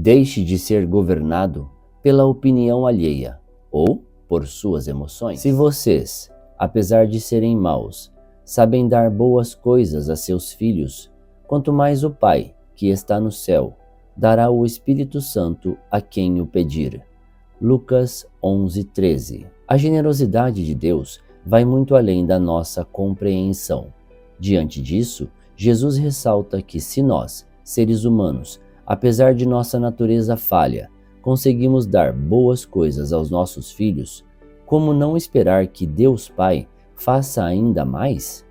Deixe de ser governado pela opinião alheia ou por suas emoções. Se vocês, apesar de serem maus, sabem dar boas coisas a seus filhos, quanto mais o Pai, que está no céu, dará o Espírito Santo a quem o pedir. Lucas 11:13. A generosidade de Deus vai muito além da nossa compreensão. Diante disso, Jesus ressalta que se nós, seres humanos, apesar de nossa natureza falha, conseguimos dar boas coisas aos nossos filhos, como não esperar que Deus Pai faça ainda mais?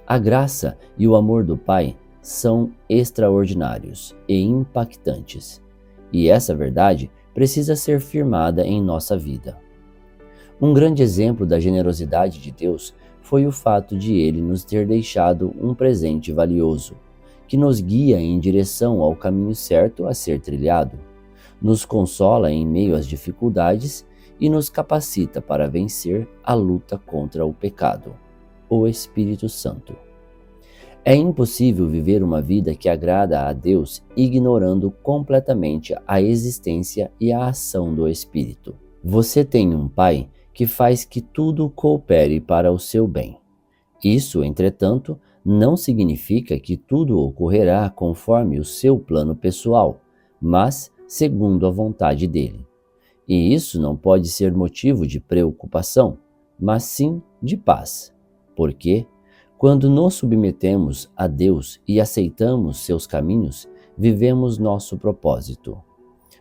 A graça e o amor do Pai são extraordinários e impactantes, e essa verdade precisa ser firmada em nossa vida. Um grande exemplo da generosidade de Deus foi o fato de Ele nos ter deixado um presente valioso, que nos guia em direção ao caminho certo a ser trilhado, nos consola em meio às dificuldades e nos capacita para vencer a luta contra o pecado, o Espírito Santo. É impossível viver uma vida que agrada a Deus ignorando completamente a existência e a ação do Espírito. Você tem um Pai que faz que tudo coopere para o seu bem. Isso, entretanto, não significa que tudo ocorrerá conforme o seu plano pessoal, mas segundo a vontade dele. E isso não pode ser motivo de preocupação, mas sim de paz. Porque, quando nos submetemos a Deus e aceitamos seus caminhos, vivemos nosso propósito.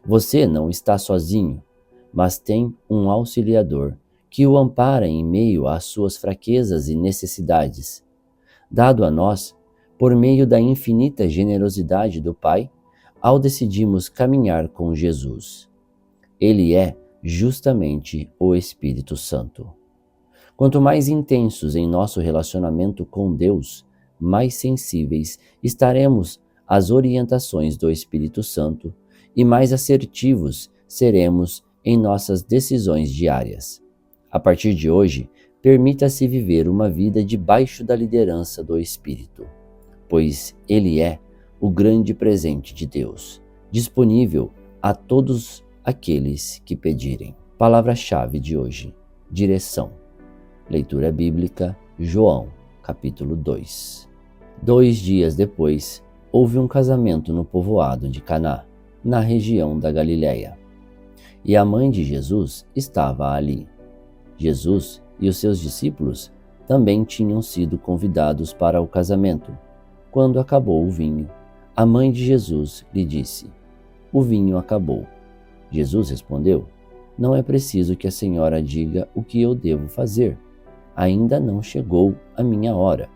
Você não está sozinho, mas tem um auxiliador que o ampara em meio às suas fraquezas e necessidades. Dado a nós, por meio da infinita generosidade do Pai, ao decidirmos caminhar com Jesus. Ele é justamente o Espírito Santo. Quanto mais intensos em nosso relacionamento com Deus, mais sensíveis estaremos às orientações do Espírito Santo e mais assertivos seremos em nossas decisões diárias. A partir de hoje, permita-se viver uma vida debaixo da liderança do Espírito, pois Ele é o grande presente de Deus, disponível a todos aqueles que pedirem. Palavra-chave de hoje: direção. Leitura bíblica, João, capítulo 2. 2 dias depois, houve um casamento no povoado de Caná, na região da Galiléia. E a mãe de Jesus estava ali. Jesus e os seus discípulos também tinham sido convidados para o casamento. Quando acabou o vinho, a mãe de Jesus lhe disse: "O vinho acabou." Jesus respondeu: "Não é preciso que a senhora diga o que eu devo fazer. Ainda não chegou a minha hora."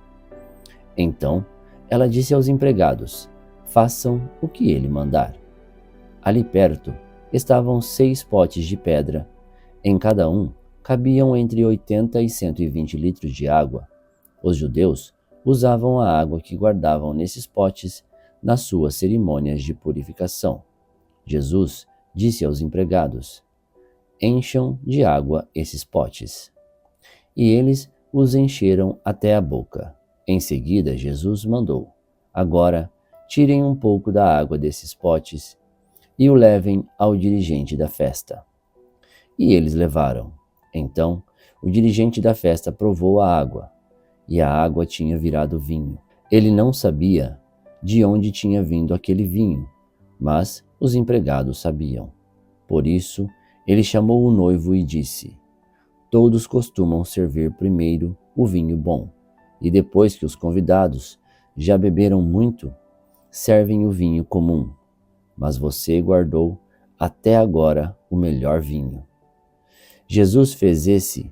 Então, ela disse aos empregados: "Façam o que ele mandar." Ali perto estavam 6 potes de pedra. Em cada um cabiam entre 80 e 120 litros de água. Os judeus usavam a água que guardavam nesses potes nas suas cerimônias de purificação. Jesus disse aos empregados: "Encham de água esses potes." E eles os encheram até a boca. Em seguida, Jesus mandou: "Agora, tirem um pouco da água desses potes e o levem ao dirigente da festa." E eles levaram. Então, o dirigente da festa provou a água, e a água tinha virado vinho. Ele não sabia de onde tinha vindo aquele vinho, mas os empregados sabiam. Por isso, ele chamou o noivo e disse: "Todos costumam servir primeiro o vinho bom, e depois que os convidados já beberam muito, servem o vinho comum. Mas você guardou até agora o melhor vinho." Jesus fez esse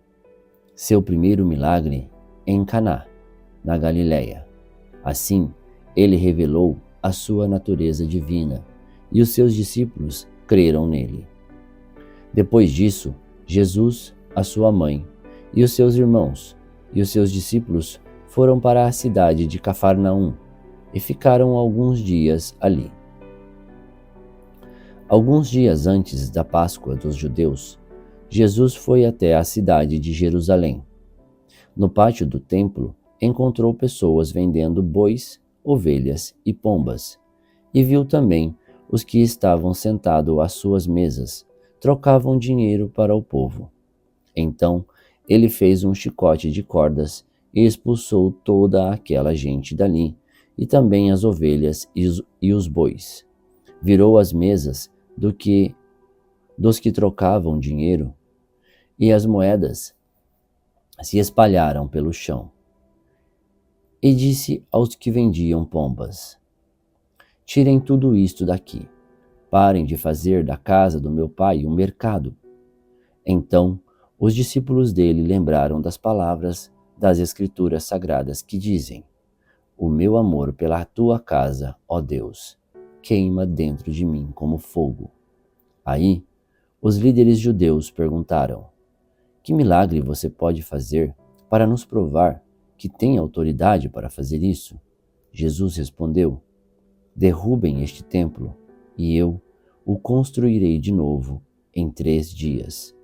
seu primeiro milagre em Caná, na Galiléia. Assim, ele revelou a sua natureza divina, e os seus discípulos creram nele. Depois disso, Jesus, a sua mãe, e os seus irmãos e os seus discípulos foram para a cidade de Cafarnaum e ficaram alguns dias ali. Alguns dias antes da Páscoa dos judeus, Jesus foi até a cidade de Jerusalém. No pátio do templo, encontrou pessoas vendendo bois, ovelhas e pombas, e viu também os que estavam sentados às suas mesas trocavam dinheiro para o povo. Então ele fez um chicote de cordas e expulsou toda aquela gente dali, e também as ovelhas e os bois. Virou as mesas dos que trocavam dinheiro, e as moedas se espalharam pelo chão. E disse aos que vendiam pombas: Tirem tudo isto daqui. Parem de fazer da casa do meu pai um mercado. Então os discípulos dele lembraram das palavras das Escrituras Sagradas que dizem: O meu amor pela tua casa, ó Deus, queima dentro de mim como fogo. Aí os líderes judeus perguntaram: Que milagre você pode fazer para nos provar que tem autoridade para fazer isso? Jesus respondeu: Derrubem este templo, e eu o construirei de novo em 3 dias.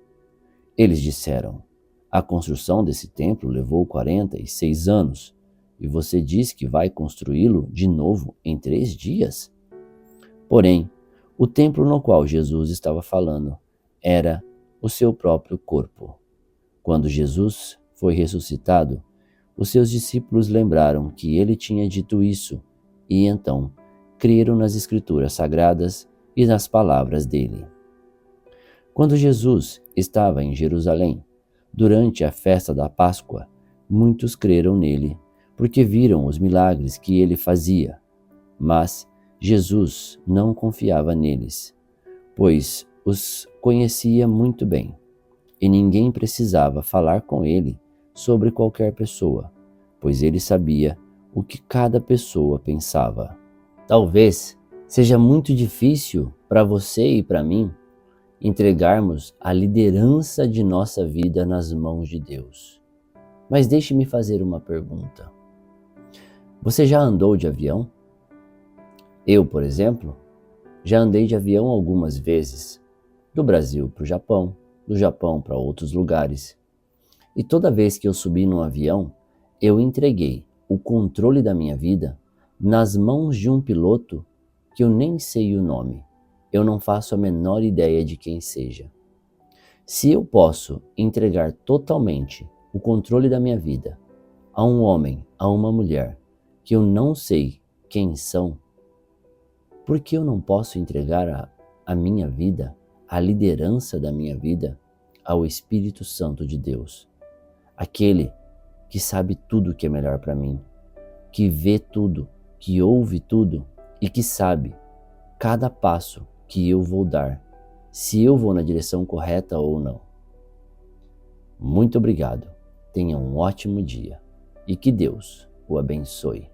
Eles disseram: A construção desse templo levou 46 anos, e você diz que vai construí-lo de novo em 3 dias? Porém, o templo no qual Jesus estava falando era o seu próprio corpo. Quando Jesus foi ressuscitado, os seus discípulos lembraram que ele tinha dito isso, e então creram nas Escrituras Sagradas e nas palavras dele. Quando Jesus estava em Jerusalém, durante a festa da Páscoa, muitos creram nele, porque viram os milagres que ele fazia. Mas Jesus não confiava neles, pois os conhecia muito bem, e ninguém precisava falar com ele sobre qualquer pessoa, pois ele sabia o que cada pessoa pensava. Talvez seja muito difícil para você e para mim entregarmos a liderança de nossa vida nas mãos de Deus. Mas deixe-me fazer uma pergunta. Você já andou de avião? Eu, por exemplo, já andei de avião algumas vezes, do Brasil para o Japão, do Japão para outros lugares. E toda vez que eu subi num avião, eu entreguei o controle da minha vida nas mãos de um piloto que eu nem sei o nome. Eu não faço a menor ideia de quem seja. Se eu posso entregar totalmente o controle da minha vida a um homem, a uma mulher, que eu não sei quem são, por que eu não posso entregar a minha vida, a liderança da minha vida, ao Espírito Santo de Deus? Aquele que sabe tudo o que é melhor para mim, que vê tudo, que ouve tudo e que sabe cada passo que eu vou dar, se eu vou na direção correta ou não. Muito obrigado, tenha um ótimo dia e que Deus o abençoe.